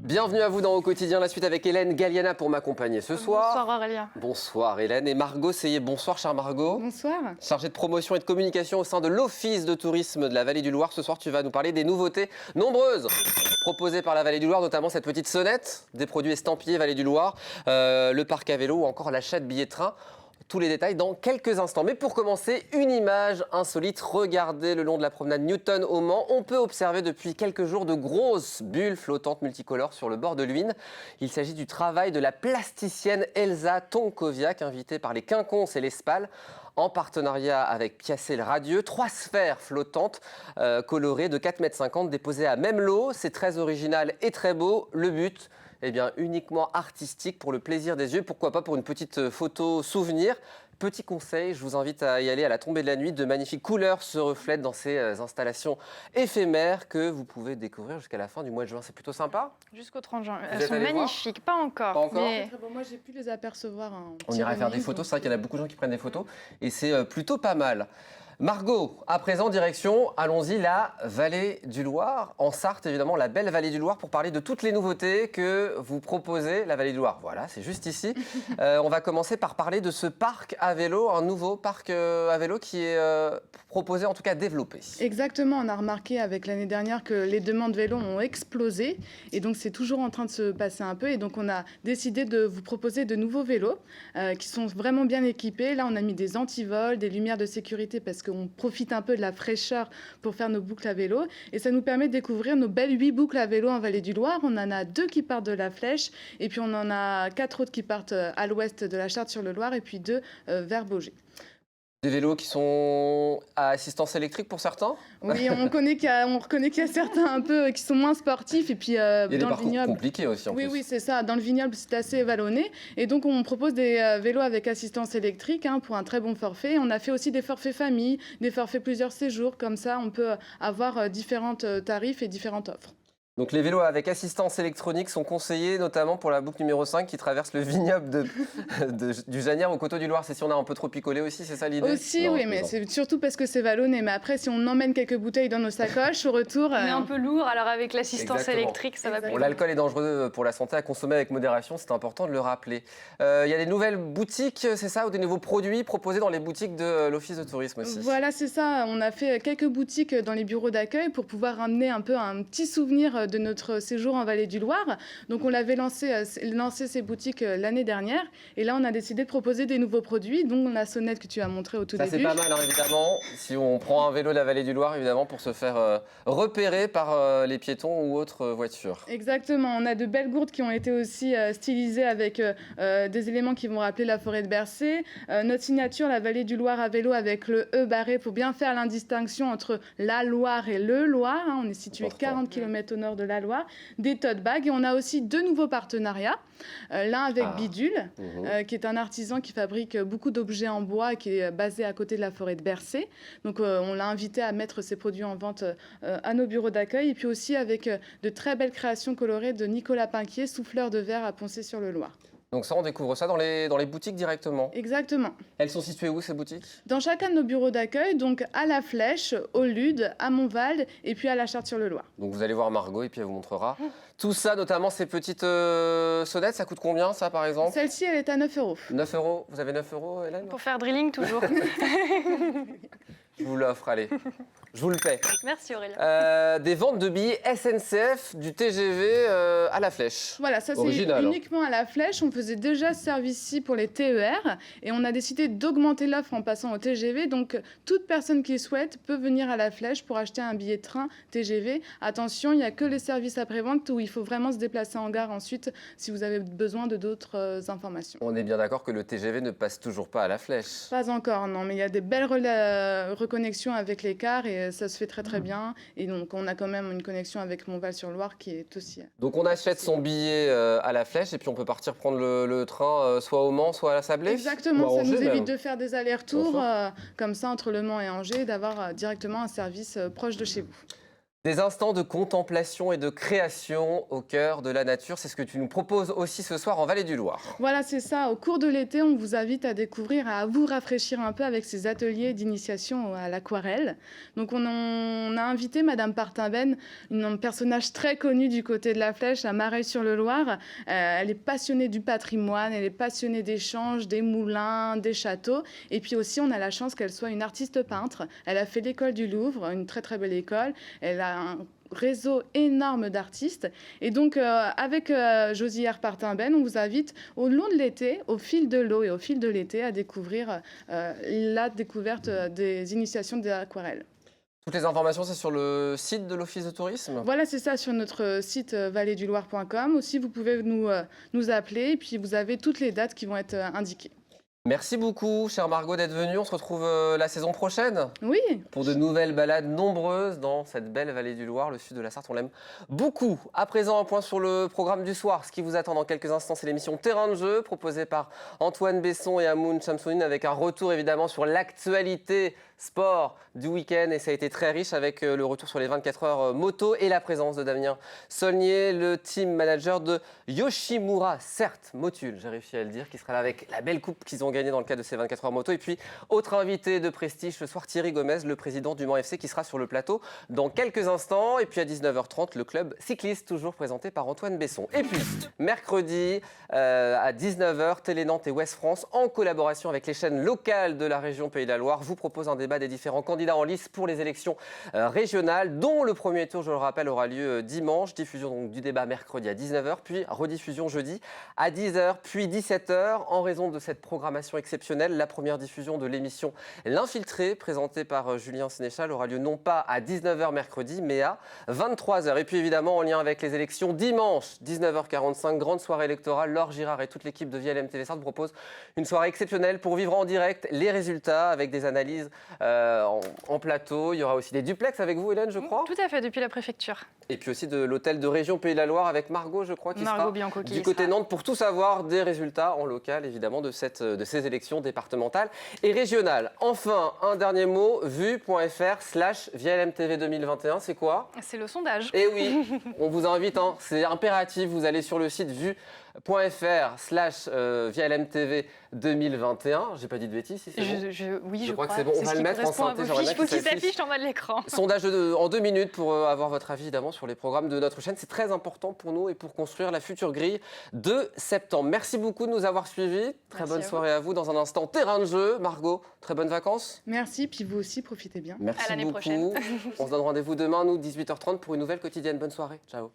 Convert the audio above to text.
Bienvenue à vous dans Au Quotidien, la suite avec Hélène Galliana pour m'accompagner ce soir. Bonsoir Aurélien. Bonsoir Hélène et Margot Seyé. Bonsoir chère Margot. Bonsoir. Chargée de promotion et de communication au sein de l'Office de tourisme de la Vallée du Loir. Ce soir, tu vas nous parler des nouveautés nombreuses proposées par la Vallée du Loir, notamment cette petite sonnette, des produits estampillés Vallée du Loir, le parc à vélo ou encore l'achat de billets de train. Tous les détails dans quelques instants. Mais pour commencer, une image insolite. Regardez le long de la promenade Newton au Mans. On peut observer depuis quelques jours de grosses bulles flottantes multicolores sur le bord de l'Huisne. Il s'agit du travail de la plasticienne Elsa Tonkoviak, invitée par les Quinconces et les Spal, en partenariat avec Piacé le Radieux. 3 sphères flottantes colorées de 4,50 m déposées à même lot. C'est très original et très beau. Le but, eh bien, uniquement artistique pour le plaisir des yeux. Pourquoi pas pour une petite photo souvenir. Petit conseil, je vous invite à y aller à la tombée de la nuit. De magnifiques couleurs se reflètent dans ces installations éphémères que vous pouvez découvrir jusqu'à la fin du mois de juin. C'est plutôt sympa. Jusqu'au 30 juin. Vous Elles êtes sont allés voir magnifiques, pas encore. Pas encore mais... Très bon. Moi, j'ai pu les apercevoir. On ira faire des photos. C'est vrai qu'il y en a beaucoup de gens qui prennent des photos et c'est plutôt pas mal. Margot, à présent, direction, allons-y, la Vallée du Loir, en Sarthe, évidemment, la belle Vallée du Loir, pour parler de toutes les nouveautés que vous proposez, la Vallée du Loir. Voilà, c'est juste ici. On va commencer par parler de ce parc à vélo, un nouveau parc à vélo qui est proposé, en tout cas développé. Exactement, on a remarqué avec l'année dernière que les demandes vélo ont explosé et donc c'est toujours en train de se passer un peu et donc on a décidé de vous proposer de nouveaux vélos qui sont vraiment bien équipés. Là, on a mis des antivols, des lumières de sécurité parce qu'on profite un peu de la fraîcheur pour faire nos boucles à vélo et ça nous permet de découvrir nos belles 8 boucles à vélo en Vallée du Loir. On en a 2 qui partent de la Flèche et puis on en a 4 autres qui partent à l'ouest de la Charte-sur-le-Loir et puis 2 vers Baugé. Des vélos qui sont à assistance électrique pour certains. Oui, on reconnaît qu'il y a certains un peu qui sont moins sportifs et puis Il y a des dans le parcours vignoble. compliqués aussi en plus. Oui, c'est ça. Dans le vignoble, c'est assez vallonné. Et donc, on propose des vélos avec assistance électrique pour un très bon forfait. On a fait aussi des forfaits famille, des forfaits plusieurs séjours. Comme ça, on peut avoir différents tarifs et différentes offres. Donc les vélos avec assistance électronique sont conseillés notamment pour la boucle numéro 5 qui traverse le vignoble du Janière au Coteau du Loir. C'est si on a un peu trop picolé aussi, c'est ça l'idée? Aussi, non, oui, mais c'est surtout parce que c'est vallonné. Mais après, si on emmène quelques bouteilles dans nos sacoches, au retour... On est un peu lourd, alors avec l'assistance électrique, ça va plus. Bon, l'alcool est dangereux pour la santé, à consommer avec modération, c'est important de le rappeler. Il y a des nouvelles boutiques, c'est ça, ou des nouveaux produits proposés dans les boutiques de l'Office de tourisme aussi? Voilà, c'est ça. On a fait quelques boutiques dans les bureaux d'accueil pour pouvoir ramener un peu un petit souvenir de notre séjour en Vallée du Loir. Donc on l'avait lancé ces boutiques l'année dernière et là on a décidé de proposer des nouveaux produits, dont la sonnette que tu as montrée au tout début. Ça c'est pas mal évidemment, si on prend un vélo de la Vallée du Loir évidemment pour se faire repérer par les piétons ou autres voitures. Exactement, on a de belles gourdes qui ont été aussi stylisées avec des éléments qui vont rappeler la forêt de Bercé. Notre signature, la Vallée du Loir à vélo avec le E barré pour bien faire l'indistinction entre la Loire et le Loir. On est situé 40 km au nord de la Loire. Des tote bags et on a aussi 2 nouveaux partenariats, l'un avec Bidule qui est un artisan qui fabrique beaucoup d'objets en bois qui est basé à côté de la forêt de Bercé. Donc on l'a invité à mettre ses produits en vente à nos bureaux d'accueil et puis aussi avec de très belles créations colorées de Nicolas Pinquier, souffleur de verre à Poncé-sur-le-Loir. Donc ça, on découvre ça dans les boutiques directement? Exactement. Elles sont situées où, ces boutiques? Dans chacun de nos bureaux d'accueil, donc à La Flèche, au Lude, à Montval et puis à la Charte-sur-le-Loir. Donc vous allez voir Margot et puis elle vous montrera tout ça, notamment ces petites sonnettes. Ça coûte combien, ça, par exemple? Celle-ci, elle est à 9 €. 9 €? Vous avez 9 €, Hélène? Pour faire drilling, toujours. Je vous l'offre, allez. Je vous le paie. Merci Aurélien. Des ventes de billets SNCF du TGV à La Flèche. Voilà, ça c'est uniquement à La Flèche. On faisait déjà ce service-ci pour les TER et on a décidé d'augmenter l'offre en passant au TGV. Donc toute personne qui souhaite peut venir à La Flèche pour acheter un billet de train TGV. Attention, il n'y a que les services après-vente où il faut vraiment se déplacer en gare ensuite si vous avez besoin de d'autres informations. On est bien d'accord que le TGV ne passe toujours pas à La Flèche? Pas encore, non, mais il y a des belles reconnexions avec les cars et ça se fait très très bien. Et donc on a quand même une connexion avec Montval-sur-Loire qui est aussi... Donc on achète son billet à La Flèche et puis on peut partir prendre le train soit au Mans, soit à la Sablée? Exactement, ça nous évite de faire des allers-retours comme ça entre Le Mans et Angers et d'avoir directement un service proche de chez vous. Des instants de contemplation et de création au cœur de la nature, c'est ce que tu nous proposes aussi ce soir en Vallée du Loir. Voilà, c'est ça. Au cours de l'été, on vous invite à découvrir, à vous rafraîchir un peu avec ces ateliers d'initiation à l'aquarelle. Donc on a invité Madame Partinben, un personnage très connu du côté de la Flèche, à Mareuil-sur-le-Loir. Elle est passionnée du patrimoine, elle est passionnée des changes, des moulins, des châteaux. Et puis aussi, on a la chance qu'elle soit une artiste peintre. Elle a fait l'école du Louvre, une très très belle école. Elle a un réseau énorme d'artistes. Et donc, avec Josière Partinben, on vous invite au long de l'été, au fil de l'eau et au fil de l'été, à découvrir la découverte des initiations de l'aquarelle. Toutes les informations, c'est sur le site de l'Office de tourisme ? Voilà, c'est ça, sur notre site valleduloir.com. Aussi, vous pouvez nous appeler et puis vous avez toutes les dates qui vont être indiquées. Merci beaucoup, chère Margot, d'être venue. On se retrouve la saison prochaine. Oui. Pour de nouvelles balades nombreuses dans cette belle vallée du Loir, le sud de la Sarthe. On l'aime beaucoup. À présent, un point sur le programme du soir. Ce qui vous attend dans quelques instants, c'est l'émission Terrain de jeu, proposée par Antoine Besson et Amoun Chamsounine, avec un retour évidemment sur l'actualité sport du week-end. Et ça a été très riche avec le retour sur les 24 heures moto et la présence de Damien Saulnier, le team manager de Yoshimura, certes, Motul, j'ai réussi à le dire, qui sera là avec la belle coupe qu'ils ont gagnée dans le cadre de ces 24 heures moto. Et puis, autre invité de prestige ce soir, Thierry Gomez, le président du Mans FC, qui sera sur le plateau dans quelques instants. Et puis à 19h30, le club cycliste, toujours présenté par Antoine Besson. Et puis, mercredi, à 19h, Télé Nantes et Ouest France, en collaboration avec les chaînes locales de la région Pays de la Loire, vous proposent un débat des différents candidats en lice pour les élections régionales, dont le premier tour, je le rappelle, aura lieu dimanche. Diffusion donc du débat mercredi à 19h, puis rediffusion jeudi à 10h, puis 17h. En raison de cette programmation exceptionnelle, la première diffusion de l'émission L'Infiltré, présentée par Julien Sénéchal, aura lieu non pas à 19h mercredi, mais à 23h. Et puis évidemment, en lien avec les élections, dimanche, 19h45, grande soirée électorale. Laure Girard et toute l'équipe de VLM TV Sarthe vous proposent une soirée exceptionnelle pour vivre en direct les résultats avec des analyses en plateau. Il y aura aussi des duplex avec vous, Hélène, je crois. Tout à fait, depuis la préfecture. Et puis aussi de l'hôtel de région Pays de la Loire avec Margot, je crois, qui sera Bianco, du côté Nantes pour tout savoir des résultats en local, évidemment, de ces élections départementales et régionales. Enfin, un dernier mot, vue.fr/VLMTV 2021, c'est quoi ? C'est le sondage. Eh oui, on vous invite, hein, c'est impératif, vous allez sur le site vue.fr/VLMTV 2021. J'ai pas dit de bêtises, si c'est bon. Oui, je crois que c'est bon. On va le mettre en synthé. Il faut qu'il s'affiche en bas de l'écran. Sondage en 2 minutes pour avoir votre avis, évidemment, sur les programmes de notre chaîne. C'est très important pour nous et pour construire la future grille de septembre. Merci beaucoup de nous avoir suivis. Très bonne soirée à vous. Dans un instant, terrain de jeu. Margot, très bonnes vacances. Merci, puis vous aussi, profitez bien. Merci à l'année beaucoup. prochaine. On se donne rendez-vous demain, nous, 18h30, pour une nouvelle quotidienne. Bonne soirée. Ciao.